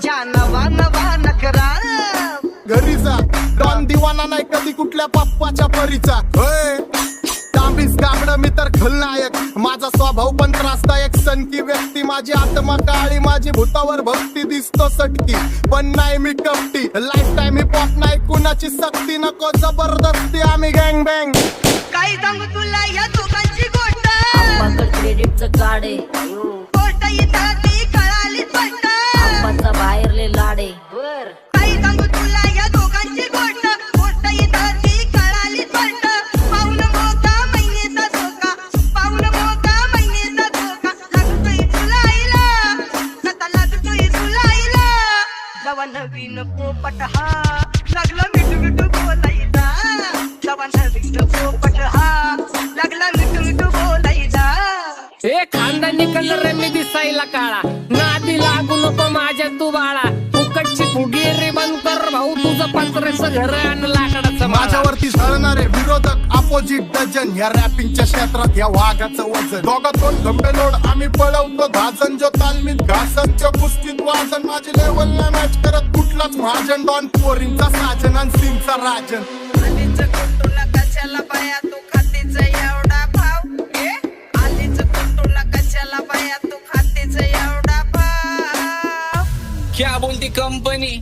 या नवा नवा नखरा. घरी जा डॉन दिवाना नाही कधी कुठल्या पप्पाच्या परीचा. होय तांबीस गाबड मी तर खलनायक. माझा स्वभाव पण त्रासदायक. सनकी व्यक्ती माझी आत्मा काळी. माझी भूतावर भक्ती दिसतो सटकी पण नाही मी कपटी. लाईफ टाइम हिप हॉप नाही कुणाची सक्ती. नको जबरदस्ती आम्ही गँग बँग. काय सांगू तुला या दोघांची गोष्ट. आप्पाकडे क्रेडिटचं कार्ड आहे. गोष्ट इथं ती कळाली स्पष्ट. आप्पाचा बाहेरले लाडे. काय सांगू तुला या दोघांची गोष्ट. गोष्ट इथं ती कळाली स्पष्ट. पाऊल मोका महिनेचा धोका. पाऊल मोका महिनेचा धोका. लागतोय तुला आईला. आता लागतोय तुला आईला. जवा नवीन पोपट हा लागला मिठू मिठू बोलायचा. जवा नवीन पोपट हा लागला मिठू मिठू बोलायचा. ए खानदानी कलर मी दिसायला काळा. नादी लागू नको माझ्या तू बाळा. फुकटची फुगीरी बंद कर भाऊ. तुझं पत्र्याचं घर आणि लाकडाचं माळा. माझ्यावरती झळणारे विरोधक अपोजिट डझन. या रॅपिंगच्या क्षेत्रात या वाघाचं वजन. दोघातून गंभे लोड आम्ही पळवतो धाजन. जो तालमीत घासन जो कुस्तीत वाजन. माझी लेवल नाही मॅच करत कुठलाच महाजन. डॉन पोरींचा साजन आणि सिंगचा राजन. आलीच कुटुला कशाला बाया तू खातीच एवढा भाव. आलीच कुटुला कशाला बाया तू खातीच एवढा भाव. क्या बोलती कंपनी